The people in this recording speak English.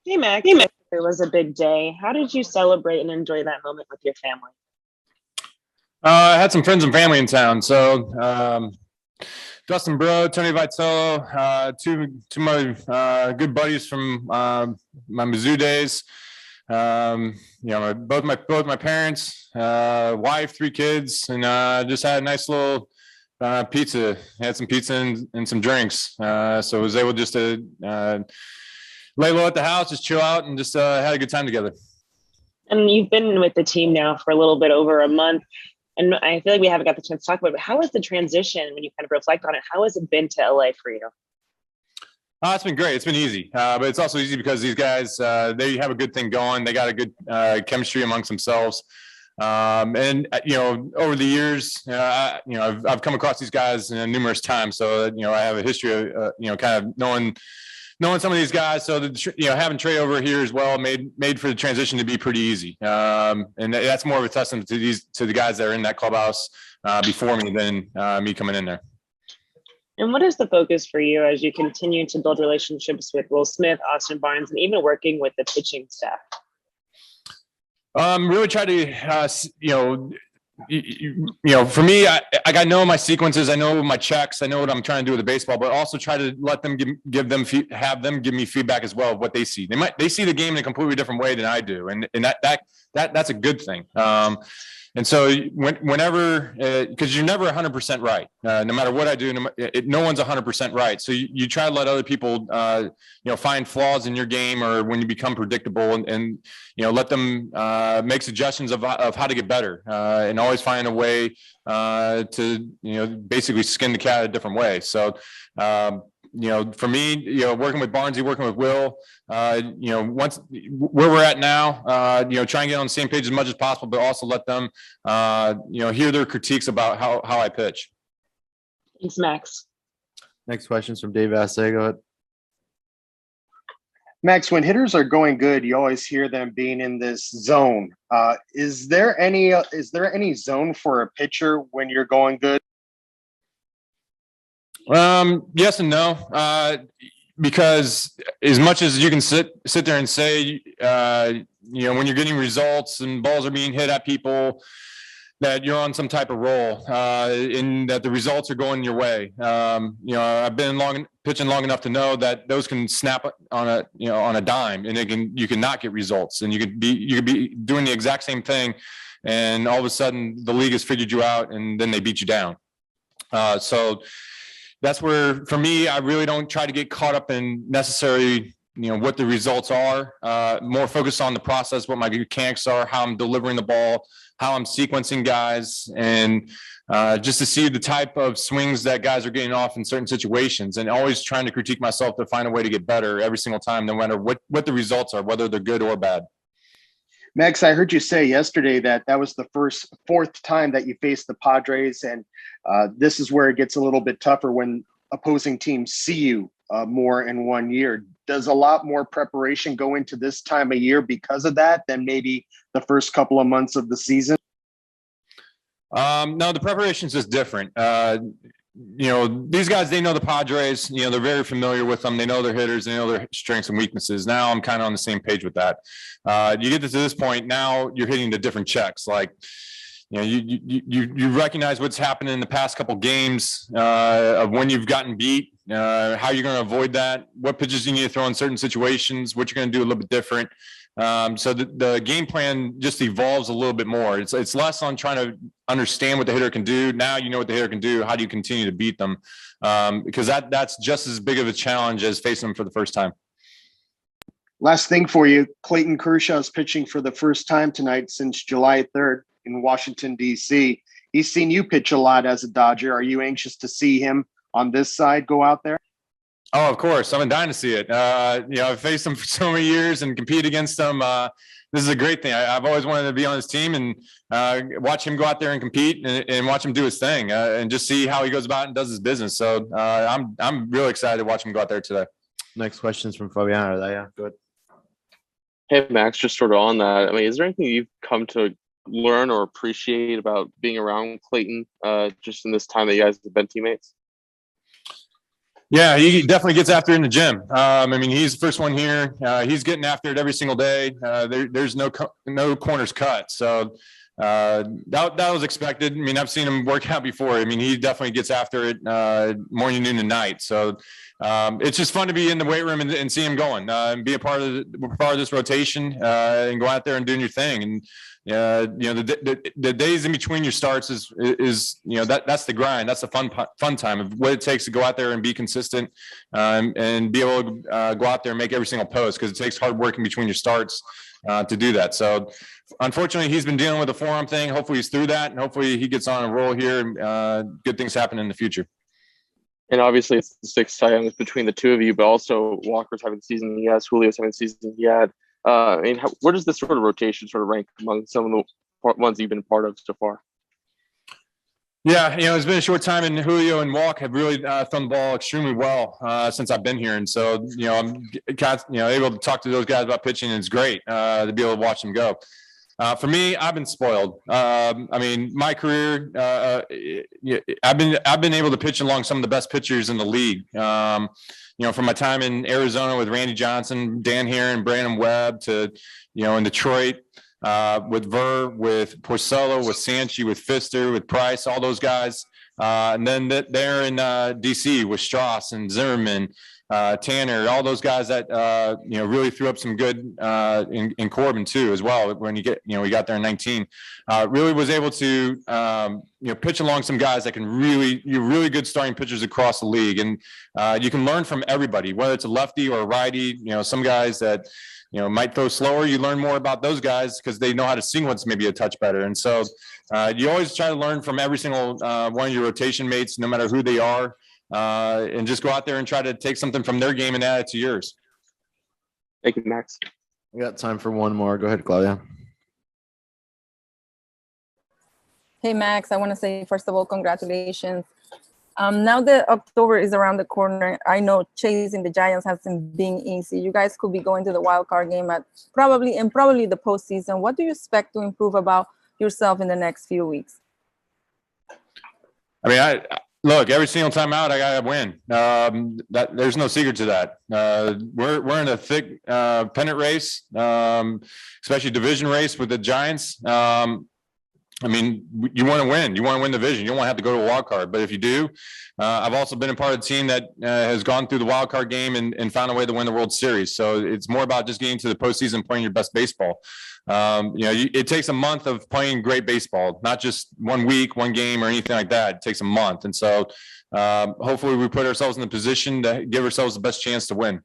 Hey, Max. Yesterday was a big day. How did you celebrate and enjoy that moment with your family? I had some friends and family in town, so Dustin Bro, Tony Vitello, two of my good buddies from my Mizzou days. Both my parents, wife, three kids, and just had a nice little pizza. Had some pizza and some drinks, so I was able just to lay low at the house, just chill out, and just had a good time together. And you've been with the team now for a little bit over a month. And I feel like we haven't got the chance to talk about it. But how was the transition when you kind of reflect on it? How has it been to LA for you? It's been great. It's been easy, but it's also easy because these guys they have a good thing going. They got a good chemistry amongst themselves, and over the years, I've come across these guys numerous times. So I have a history of kind of knowing some of these guys. So having Trey over here as well made for the transition to be pretty easy, and that's more of a testament to the guys that are in that clubhouse before me than me coming in there. And what is the focus for you as you continue to build relationships with Will Smith, Austin Barnes, and even working with the pitching staff? Really try to, for me, I know my sequences, I know my checks, I know what I'm trying to do with the baseball, but also try to let them have them give me feedback as well of what they see. They see the game in a completely different way than I do, and that's a good thing. And so whenever, because you're never 100% right, no matter what I do, no one's 100% right. So you try to let other people, find flaws in your game or when you become predictable, and let them make suggestions of how to get better, and always find a way to basically skin the cat a different way. So. For me, working with Barnesy, working with Will, once where we're at now, try and get on the same page as much as possible, but also let them, hear their critiques about how I pitch. Thanks, Max. Next question's from Dave Assay. Go ahead. Max, when hitters are going good, you always hear them being in this zone. Is there any zone for a pitcher when you're going good? Yes and no, because as much as you can sit there and say, when you're getting results and balls are being hit at people, that you're on some type of roll, and that the results are going your way. I've been pitching long enough to know that those can snap on a dime, and you can not get results, and you could be doing the exact same thing, and all of a sudden the league has figured you out, and then they beat you down. So. That's where, for me, I really don't try to get caught up in necessarily, what the results are. More focused on the process, what my mechanics are, how I'm delivering the ball, how I'm sequencing guys, and just to see the type of swings that guys are getting off in certain situations, and always trying to critique myself to find a way to get better every single time, no matter what the results are, whether they're good or bad. Max, I heard you say yesterday that was the fourth time that you faced the Padres, and this is where it gets a little bit tougher when opposing teams see you more in 1 year. Does a lot more preparation go into this time of year because of that than maybe the first couple of months of the season? No, the preparation is just different. These guys, they know the Padres, they're very familiar with them. They know their hitters, they know their strengths and weaknesses. Now I'm kind of on the same page with that. You get to this point, now you're hitting the different checks. Like, you recognize what's happened in the past couple games, of when you've gotten beat, how you're going to avoid that, what pitches you need to throw in certain situations, what you're going to do a little bit different. So the game plan just evolves a little bit more. It's less on trying to understand what the hitter can do. Now you know what the hitter can do. How do you continue to beat them? Because that's just as big of a challenge as facing them for the first time. Last thing for you, Clayton Kershaw is pitching for the first time tonight since July 3rd in Washington, D.C. He's seen you pitch a lot as a Dodger. Are you anxious to see him on this side go out there? Oh, of course. I've been dying to see it. I've faced him for so many years and compete against him. This is a great thing. I've always wanted to be on his team and watch him go out there and compete and watch him do his thing, and just see how he goes about and does his business. So I'm really excited to watch him go out there today. Next question is from Fabian. Yeah, go ahead. Hey, Max, just sort of on that. I mean, is there anything you've come to learn or appreciate about being around Clayton just in this time that you guys have been teammates? Yeah, he definitely gets after it in the gym. I mean, he's the first one here. He's getting after it every single day. There's no corners cut. So that was expected. I mean, I've seen him work out before. I mean, he definitely gets after it morning, noon, and night. So it's just fun to be in the weight room and see him going and be a part of this rotation and go out there and doing your thing. And the days in between your starts is that's the grind. That's the fun time of what it takes to go out there and be consistent and be able to go out there and make every single post, because it takes hard work in between your starts to do that. So unfortunately, he's been dealing with a forearm thing. Hopefully he's through that, and hopefully he gets on a roll here and good things happen in the future. And obviously, it's the sixth Cy Young between the two of you, but also Walker's having the season he has, Julio's having the season he had. I mean, where does this sort of rotation sort of rank among some of the ones you've been part of so far? Yeah, it's been a short time, and Julio and Walk have really thrown the ball extremely well since I've been here, and so I'm able to talk to those guys about pitching, and it's great to be able to watch them go. For me, I've been spoiled. I mean, my career, I've been able to pitch along some of the best pitchers in the league. From my time in Arizona with Randy Johnson, Dan Heron, Brandon Webb, to in Detroit with Verr, with Porcello, with Sanchi, with Pfister, with Price, all those guys, and then they're in DC with Strauss and Zimmerman. Tanner, all those guys that really threw up some good in Corbin too as well. When we got there in 19, really was able to pitch along some guys that can really good starting pitchers across the league, and you can learn from everybody, whether it's a lefty or a righty. Some guys that might throw slower. You learn more about those guys because they know how to sequence maybe a touch better, and so you always try to learn from every single one of your rotation mates, no matter who they are. And just go out there and try to take something from their game and add it to yours. Thank you, Max. We got time for one more. Go ahead, Claudia. Hey, Max, I want to say, first of all, congratulations. Now that October is around the corner, I know chasing the Giants hasn't been easy. You guys could be going to the wild card game at probably the postseason. What do you expect to improve about yourself in the next few weeks? I mean, Look, every single time out, I gotta win. There's no secret to that. We're in a thick pennant race, especially division race with the Giants. I mean, you want to win. You want to win the division. You don't want to have to go to a wild card. But if you do, I've also been a part of the team that has gone through the wild card game and found a way to win the World Series. So it's more about just getting to the postseason, playing your best baseball. It takes a month of playing great baseball, not just 1 week, one game, or anything like that. It takes a month. And so hopefully we put ourselves in the position to give ourselves the best chance to win.